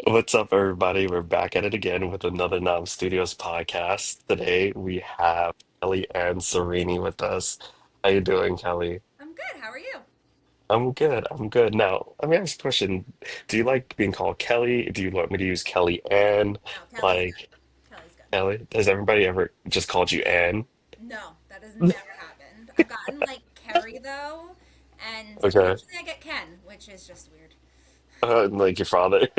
What's up, everybody? We're back at it again with another NOM Studios podcast. Today we have Kelli-Anne Cerrini with us. How you doing, Kelly? I'm good. How are you? I'm good. I'm good. Now, let me ask you a question. Do you like being called Kelly? Do you want me to use Kelly-Anne? No, Kelly's good. Like Kelly's good. Kelly? Has everybody ever just called you Anne? No, that has never happened. I've gotten like Kerry though, and Okay. occasionally I get Ken, which is just weird. Like your father.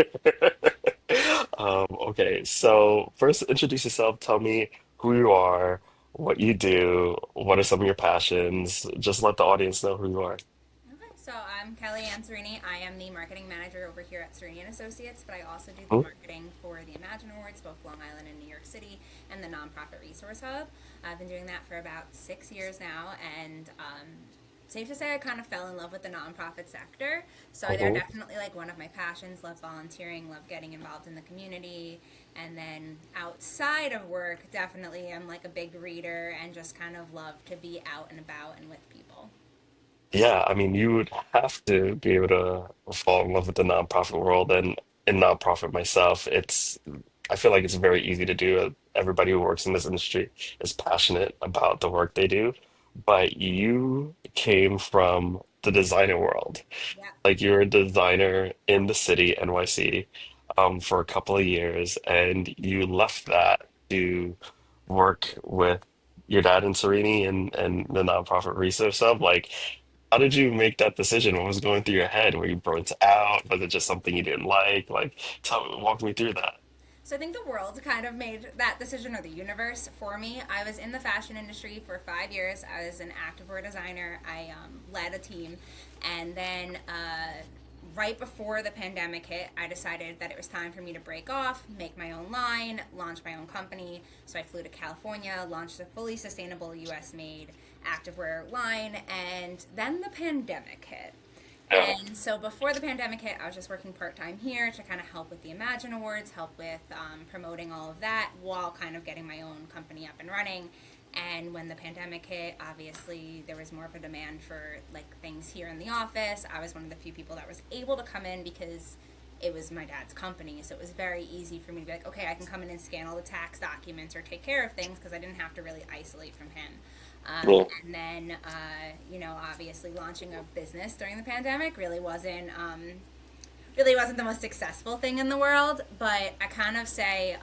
Okay, so first introduce yourself. Tell me who you are, what you do, what are some of your passions. Just let the audience know who you are. Okay, so I'm Kelli-Anne Cerrini. I am the marketing manager over here at Cerrini Associates, but I also do the Hmm? marketing for the Imagine Awards, both Long Island and New York City, and the Nonprofit Resource Hub. I've been doing that for about 6 years now, and safe to say I kind of fell in love with the nonprofit sector. So they're Hmm. definitely like one of my passions. Love volunteering, love getting involved in the community. And then outside of work, definitely I'm like a big reader and just kind of love to be out and about and with people. Yeah, I mean, you would have to be able to fall in love with the nonprofit world, and in nonprofit myself, I feel like it's very easy to do. Everybody who works in this industry is passionate about the work they do, but you came from the designer world. Yeah. Like you're a designer in the city, NYC, for a couple of years, and you left that to work with your dad and Sereni and the nonprofit research stuff. Like, how did you make that decision? What was going through your head? Were you burnt out? Was it just something you didn't like? Like, walk me through that. So I think the world kind of made that decision, or the universe for me. I was in the fashion industry for 5 years. I was an activewear designer. I led a team, and then right before the pandemic hit, I decided that it was time for me to break off, make my own line, launch my own company. So I flew to California, launched a fully sustainable U.S. made activewear line, and then the pandemic hit. Yeah. And so before the pandemic hit, I was just working part time here to kind of help with the Imagine Awards, help with promoting all of that while kind of getting my own company up and running. And when the pandemic hit, obviously there was more of a demand for like things here in the office. I was one of the few people that was able to come in because it was my dad's company. So it was very easy for me to be like, okay, I can come in and scan all the tax documents or take care of things because I didn't have to really isolate from him. Yeah. And then, obviously launching a business during the pandemic really wasn't the most successful thing in the world. But I kind of say,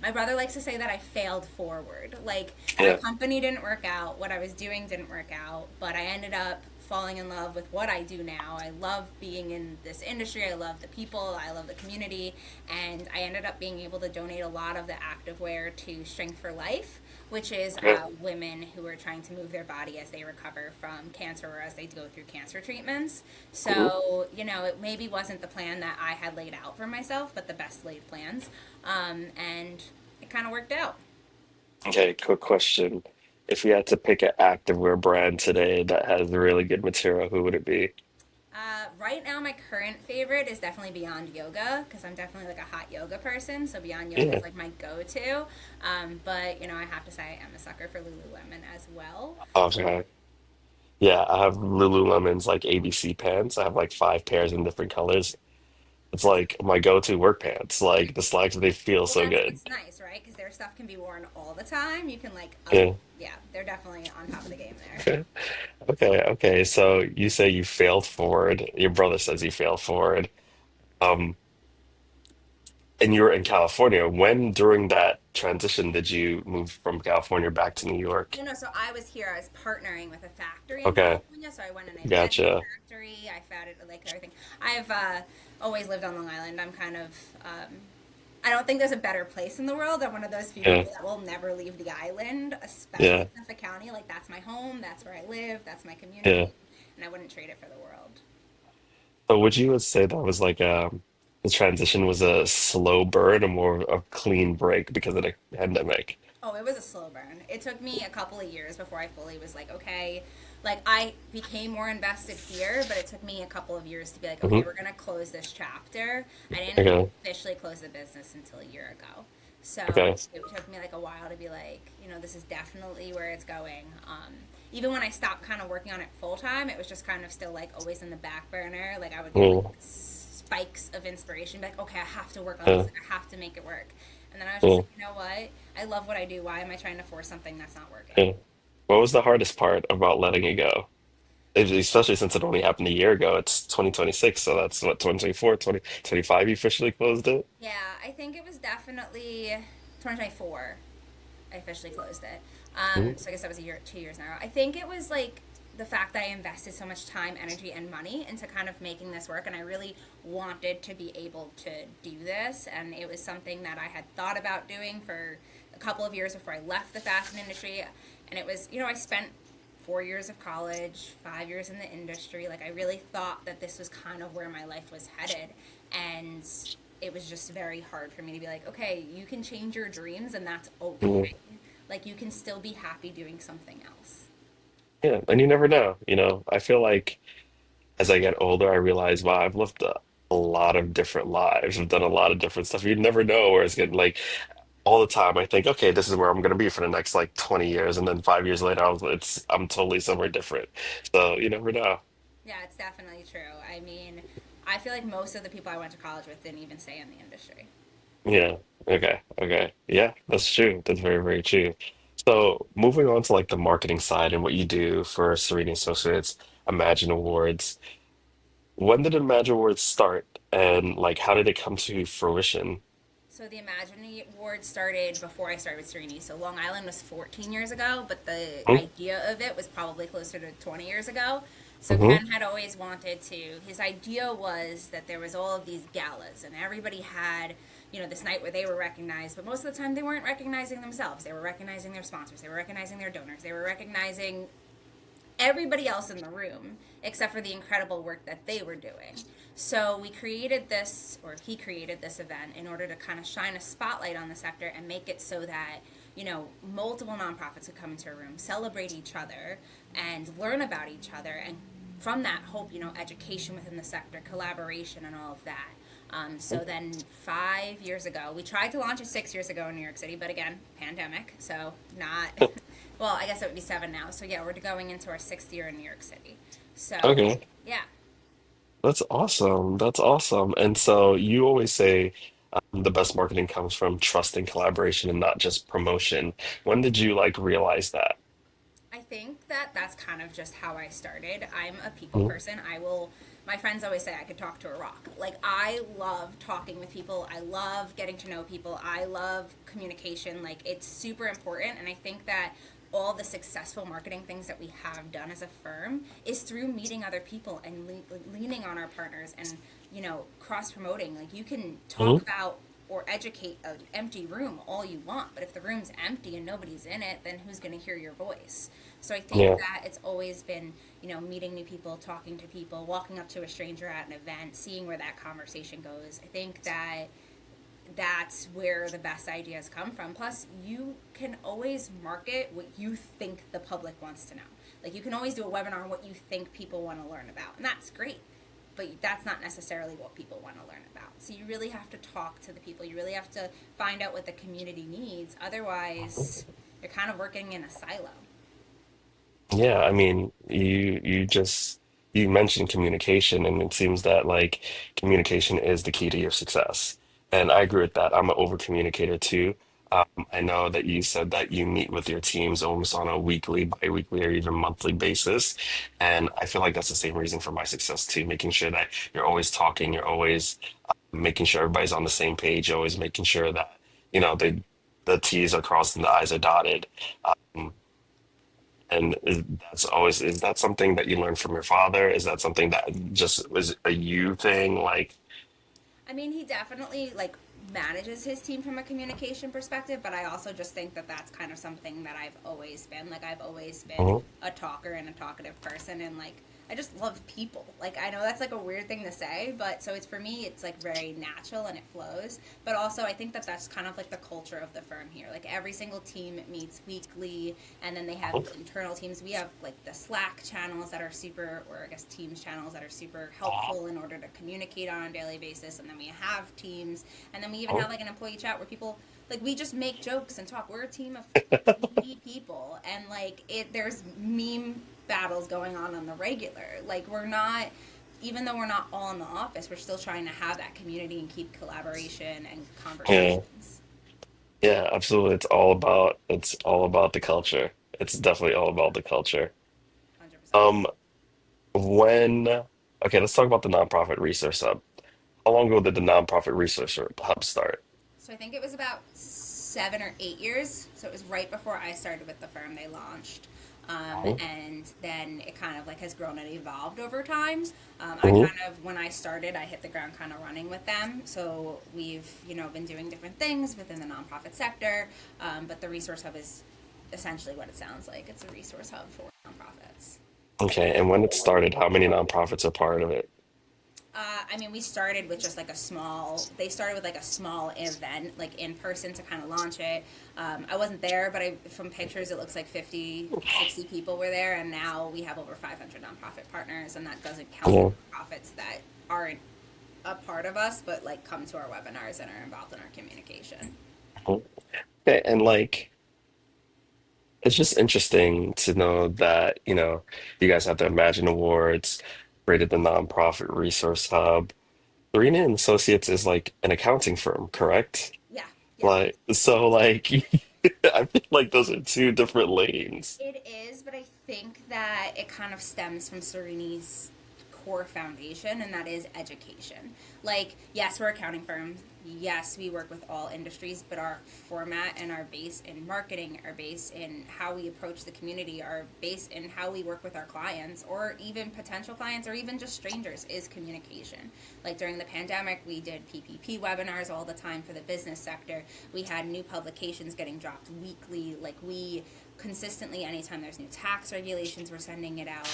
my brother likes to say that I failed forward. Like my Yeah. company didn't work out, what I was doing didn't work out, but I ended up falling in love with what I do now. I love being in this industry. I love the people. I love the community. And I ended up being able to donate a lot of the activewear to Strength for Life, which is Okay. women who are trying to move their body as they recover from cancer or as they go through cancer treatments. Mhm. So, it maybe wasn't the plan that I had laid out for myself, but the best laid plans. And it kind of worked out. Okay, quick question. If you had to pick an activewear brand today that has really good material, who would it be? Right now, my current favorite is definitely Beyond Yoga because I'm definitely like a hot yoga person. So Beyond Yoga Yeah. is like my go-to. But I have to say I am a sucker for Lululemon as well. Okay. Yeah, I have Lululemon's like ABC pants. I have like 5 pairs in different colors. It's like my go-to work pants. Like the slacks, they feel Well, so good. it's nice, right? Because their stuff can be worn all the time. You can like up. Yeah. Yeah, they're definitely on top of the game there. Okay. Okay. Okay. So you say you failed forward. Your brother says you failed forward. Um, and you were in California. When during that transition did you move from California back to New York? So I was here. I was partnering with a factory in Okay. California. So I went and I met the Gotcha. factory. I found it like everything. I've always lived on Long Island. I'm kind of. I don't think there's a better place in the world. I'm one of those few Yeah. people that will never leave the island, especially Yeah. Suffolk County. Like that's my home. That's where I live. That's my Yeah. community, and I wouldn't trade it for the world. So would you say that was like the transition was a slow burn or more of a clean break because of the pandemic? Oh, it was a slow burn. It took me a couple of years before I fully was like, okay, like I became more invested here, but it took me a couple of years to be like, Hmm. okay, we're gonna close this chapter. I didn't Okay. officially close the business until a year ago, so Okay. it took me like a while to be like, this is definitely where it's going. Even when I stopped kind of working on it full time, it was just kind of still like always in the back burner. Like I would get like Mm. spikes of inspiration, like, okay, I have to work on this, Yeah. like, I have to make it work. And then I was just Yeah. like, you know what? I love what I do. Why am I trying to force something that's not working? Yeah. What was the hardest part about letting it go? Especially since it only happened a year ago. It's 2026, so that's what, 2024, 2025 you officially closed it? Yeah, I think it was definitely 2024. I officially closed it. Mhm. So I guess that was a year, 2 years now. I think it was like the fact that I invested so much time, energy, and money into kind of making this work, and I really wanted to be able to do this, and it was something that I had thought about doing for a couple of years before I left the fashion industry, and it was, I spent 4 years of college, 5 years in the industry. Like, I really thought that this was kind of where my life was headed, and it was just very hard for me to be like, okay, you can change your dreams, and that's Mhm. okay. Like, you can still be happy doing something else. Yeah, and you never know, you know. I feel like as I get older, I realize, wow, I've lived a lot of different lives. I've done a lot of different stuff. You never know where it's getting like all the time. I think, okay, this is where I'm gonna be for the next like 20 years, and then 5 years later, I'm totally somewhere different. So you never know. Yeah, it's definitely true. I mean, I feel like most of the people I went to college with didn't even stay in the industry. Yeah. Okay. Okay. Yeah, that's true. That's very, very true. So moving on to like the marketing side and what you do for Cerrini Associates, Imagine Awards. When did Imagine Awards start, and like how did it come to fruition? So the Imagine Award started before I started with Cerrini. So Long Island was 14 years ago, but the Hmm. idea of it was probably closer to 20 years ago. So Hmm. Ken had always wanted to. His idea was that there was all of these galas, and everybody had, this night where they were recognized. But most of the time, they weren't recognizing themselves. They were recognizing their sponsors. They were recognizing their donors. They were recognizing everybody else in the room except for the incredible work that they were doing. So we created this, or he created this event in order to kind of shine a spotlight on the sector and make it so that, multiple nonprofits could come into a room, celebrate each other, and learn about each other. And from that, hope, education within the sector, collaboration, and all of that. So then 5 years ago, we tried to launch it 6 years ago in New York City, but again, pandemic, so not, well, I guess it would be seven now. So yeah, we're going into our sixth year in New York City. So Okay. yeah, That's awesome. That's awesome. And so you always say the best marketing comes from trust and collaboration and not just promotion. When did you like realize that? I think that that's kind of just how I started. I'm a people Mhm. person. My friends always say I could talk to a rock. Like, I love talking with people. I love getting to know people. I love communication. Like, it's super important. And I think that all the successful marketing things that we have done as a firm is through meeting other people and leaning on our partners and, cross promoting. Like, you can talk Mhm. about or educate an empty room all you want, but if the room's empty and nobody's in it, then who's going to hear your voice? So I think Yeah. that it's always been, meeting new people, talking to people, walking up to a stranger at an event, seeing where that conversation goes. I think that that's where the best ideas come from. Plus, you can always market what you think the public wants to know. Like, you can always do a webinar on what you think people want to learn about, and that's great. But that's not necessarily what people want to learn about. So you really have to talk to the people. You really have to find out what the community needs. Otherwise, you're kind of working in a silo. Yeah, I mean, you mentioned communication, and it seems that like communication is the key to your success. And I agree with that. I'm an over communicator too. I know that you said that you meet with your teams almost on a weekly, bi-weekly, or even monthly basis. And I feel like that's the same reason for my success too, making sure that you're always talking, you're always making sure everybody's on the same page, you're always making sure that, the T's are crossed and the I's are dotted. Um, and is that something that you learned from your father? Is that something that just was a you thing? Like, I mean, he definitely like manages his team from a communication perspective, but I also just think that that's kind of something that I've always been. Like, I've always been mhm. a talker and a talkative person, and like I just love people. Like, I know that's like a weird thing to say, but so it's for me, it's like very natural and it flows. But also, I think that that's kind of like the culture of the firm here. Like, every single team meets weekly, and then they have internal teams. We have like the Slack channels that are super, or I guess Teams channels that are super helpful in order to communicate on a daily basis. And then we have teams, and then we even have like an employee chat where people like we just make jokes and talk. We're a team of 80 people, and like there's meme battles going on the regular. Like, we're not even though we're not all in the office, we're still trying to have that community and keep collaboration and Yeah. conversations. Yeah, absolutely. It's all about the culture. It's definitely all about the culture. 100%. Um, when okay, let's talk about the nonprofit resource hub. How long ago did the nonprofit resource hub start? So I think it was about 7 or 8 years. So it was right before I started with the firm. They launched, Mhm. and then it kind of like has grown and evolved over time. I Mhm. kind of when I started, I hit the ground kind of running with them. So we've been doing different things within the nonprofit sector, but the resource hub is essentially what it sounds like. It's a resource hub for nonprofits. Okay, and when it started, how many nonprofits are part of it? I mean, we started with just like a small. They started with like a small event, like in person, to kind of launch it. I wasn't there, but from pictures, it looks like 50, 60 people were there, and now we have over 500 nonprofit partners, and that doesn't count the Yeah. nonprofits that aren't a part of us, but like come to our webinars and are involved in our communication. Mhm. Okay, and like it's just interesting to know that, you guys have the Imagine Awards, created the nonprofit resource hub. Cerrini Associates is like an accounting firm, correct? Yeah, yeah. Like, so like I feel like those are two different lanes. It is, but I think that it kind of stems from Sereni's core foundation, and that is education. Like, yes, we're accounting firms. Yes, we work with all industries, but our format and our base in marketing, our base in how we approach the community, our base in how we work with our clients, or even potential clients, or even just strangers, is communication. Like during the pandemic, we did PPP webinars all the time for the business sector. We had new publications getting dropped weekly. Like, we consistently, anytime there's new tax regulations, we're sending it out.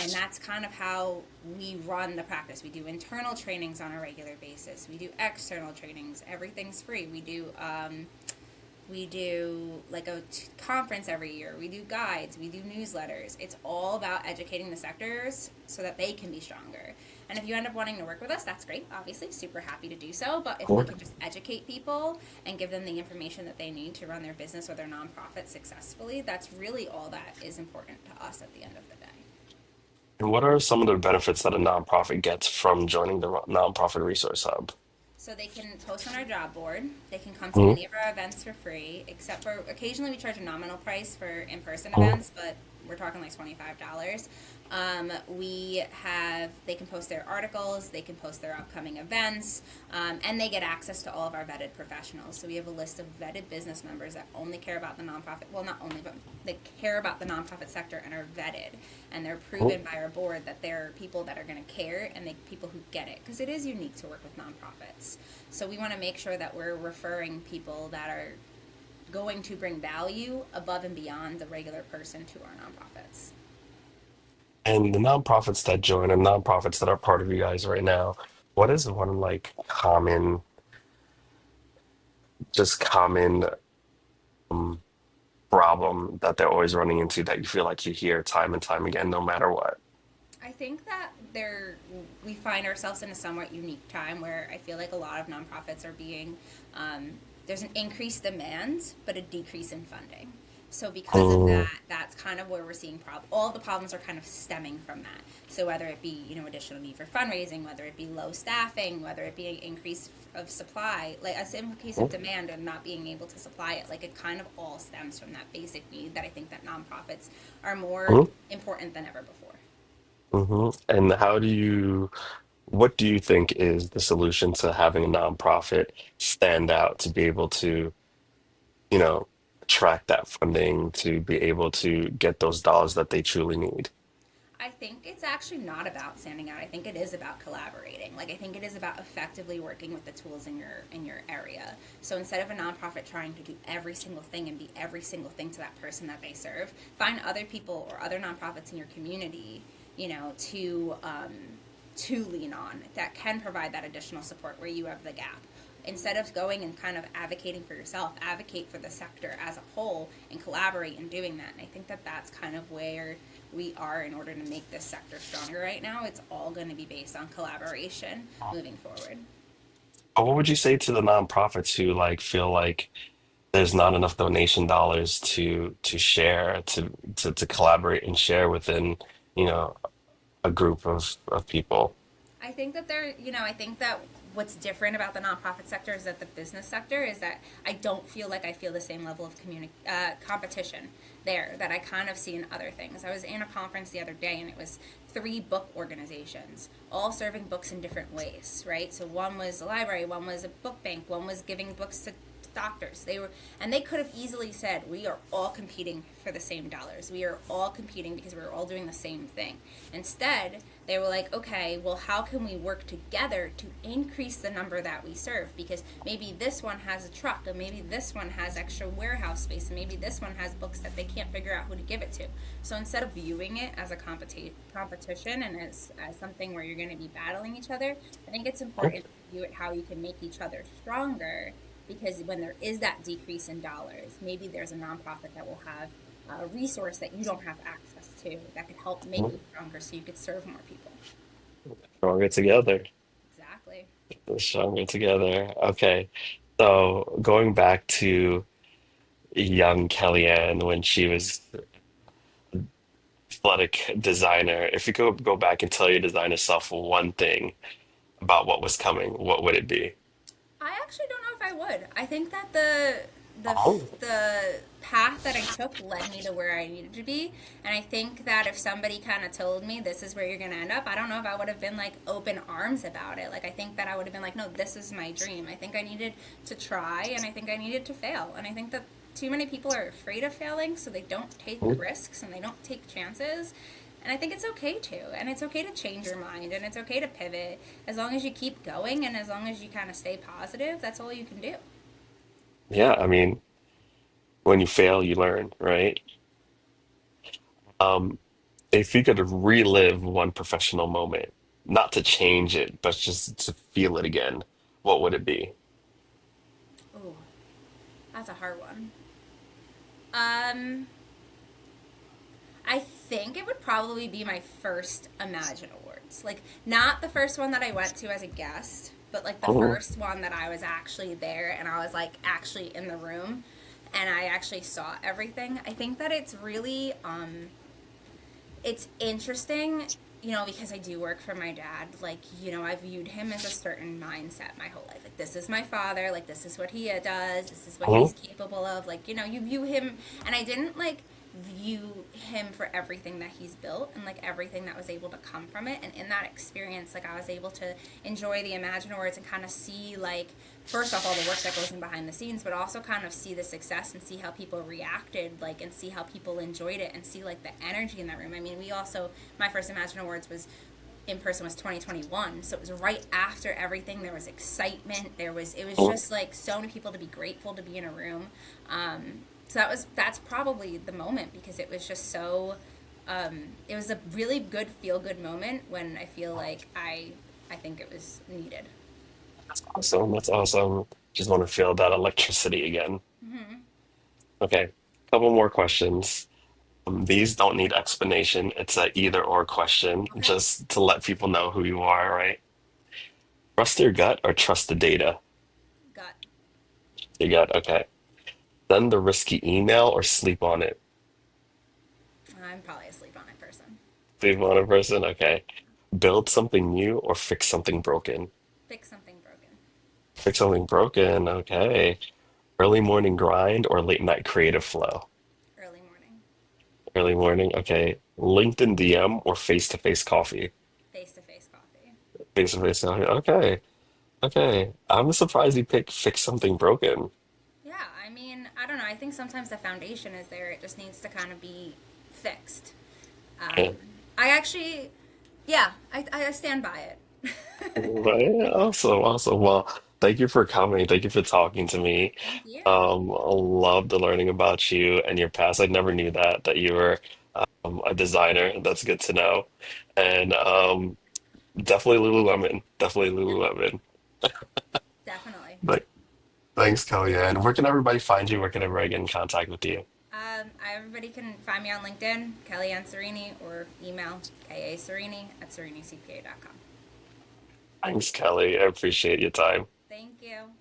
And that's kind of how we run the practice. We do internal trainings on a regular basis, we do external trainings, everything's free. We do like a conference every year. We do guides. We do newsletters. It's all about educating the sectors so that they can be stronger. And if you end up wanting to work with us, that's great. Obviously, super happy to do so. But if we can just educate people and give them the information that they need to run their business or their nonprofit successfully, that's really all that is important to us at the end of the day. And what are some of the benefits that a nonprofit gets from joining the nonprofit resource hub? So they can post on our job board. They can come to Mhm. any of our events for free, except for occasionally we charge a nominal price for in-person Mhm. events, but we're talking like $25. They can post their articles, they can post their upcoming events, and they get access to all of our vetted professionals. So we have a list of vetted business members that only care about the nonprofit, well, not only, but they care about the nonprofit sector and are vetted. And they're Mhm. proven by our board that they're people that are going to care and they people who get it. Because it is unique to work with nonprofits. So we want to make sure that we're referring people that are going to bring value above and beyond the regular person to our nonprofits. And the nonprofits that join and nonprofits that are part of you guys right now, what is one like common um, problem that they're always running into that you feel like you hear time and time again, no matter what? I think that we find ourselves in a somewhat unique time where I feel like a lot of nonprofits are being um, there's an increased demand but a decrease in funding. So because of Mm, that, that's kind of where we're seeing all the problems are kind of stemming from that. So whether it be additional need for fundraising, whether it be low staffing, whether it be an increase of supply, like a simple case of mm, demand and not being able to supply it, like it kind of all stems from that basic need that I think that nonprofits are more mm, important than ever before. And what do you think is the solution to having a nonprofit stand out to be able to, you know, attract that funding, to be able to get those dollars that they truly need? I think it's actually not about standing out. I think it is about collaborating. Like I think it is about effectively working with the tools in your area. So instead of a nonprofit trying to do every single thing and be every single thing to that person that they serve, find other people or other nonprofits in your community, to lean on that can provide that additional support where you have the gap. Instead of going and kind of advocating for yourself, advocate for the sector as a whole and collaborate in doing that. And I think that that's kind of where we are in order to make this sector stronger right now. It's all going to be based on collaboration moving forward. But what would you say to the nonprofits who like feel like there's not enough donation dollars to share to collaborate and share within, you know, a group of people. I think that I think that what's different about the nonprofit sector is that the business sector is that I don't feel like I feel the same level of competition there that I kind of see in other things. I was in a conference the other day and it was three book organizations, all serving books in different ways, right? So one was a library, one was a book bank, one was giving books to doctors. They could have easily said, we are all competing for the same dollars. We are all competing because we're all doing the same thing. Instead, they were like, okay, well, how can we work together to increase the number that we serve? Because maybe this one has a truck, and maybe this one has extra warehouse space, and maybe this one has books that they can't figure out who to give it to. So instead of viewing it as a competition and as something where you're going to be battling each other, I think it's important to view it how you can make each other stronger, because when there is that decrease in dollars, maybe there's a nonprofit that will have a resource that you don't have access to that could help make you stronger so you could serve more people. Stronger together. Exactly. Stronger together. Okay. So going back to young Kellyanne when she was athletic designer, if you could go back and tell your designer self one thing about what was coming, what would it be? I actually don't know if I would. I think that the Oh. the path that I took led me to where I needed to be, and I think that if somebody kind of told me this is where you're gonna end up, I don't know if I would have been like open arms about it. Like I think that I would have been like, no, this is my dream. I think I needed to try, and I think I needed to fail, and I think that too many people are afraid of failing, so they don't take risks and they don't take chances. And I think it's okay to. And it's okay to change your mind and it's okay to pivot. As long as you keep going and as long as you kind of stay positive, that's all you can do. Yeah, I mean, when you fail, you learn, right? Um, if you could relive one professional moment, not to change it, but just to feel it again, what would it be? Ooh, that's a hard one. Um, I think it would probably be my first Imagine Awards. Like, not the first one that I went to as a guest, but like the Oh, first one that I was actually there and I was like actually in the room and I actually saw everything. I think that it's interesting, because I do work for my dad. Like, I viewed him as a certain mindset my whole life. Like, this is my father. Like, this is what he does. This is what he's oh, capable of. Like, you view him, and I didn't like view him for everything that he's built and like everything that was able to come from it. And in that experience, like I was able to enjoy the Imagine Awards and kind of see like first off all the work that goes in behind the scenes, but also kind of see the success and see how people reacted, like, and see how people enjoyed it and see like the energy in that room. I mean, we also my first Imagine Awards was in person was 2021, so it was right after everything. There was excitement, it was oh. just like so many people to be grateful to be in a room. So that's probably the moment because it was just so it was a really good feel good moment when I feel like I think it was needed. Awesome. That's awesome. Just want to feel that electricity again. Okay, couple more questions. These don't need explanation. It's a either or question, Okay. just to let people know who you are, right? Trust your gut or trust the data? Got Your gut, okay. Send the risky email or sleep on it? I'm probably a sleep on it person. Sleep on a person, okay. Build something new or fix something broken? Fix something broken. Fix something broken, okay. Early morning grind or late night creative flow? Early morning. Early morning, okay. LinkedIn DM or face-to-face coffee? Face to face coffee. Face-to-face coffee, okay. Okay. I'm surprised you picked fix something broken. Yeah, I mean, I don't know. I think sometimes the foundation is there. It just needs to kind of be fixed. Yeah. I actually, yeah, I stand by it. Right. Awesome. Awesome. Well, thank you for coming. Thank you for talking to me. Thank you. I loved learning about you and your past. I never knew that you were a designer. That's good to know. And definitely Lululemon. Definitely Yeah, Lululemon. definitely. But thanks, Kelly. And where can everybody find you? Where can everybody get in contact with you? Everybody can find me on LinkedIn, Kelli-Anne Cerrini, or email kacerrini@cerrinicpa.com. Thanks, Kelly. I appreciate your time. Thank you.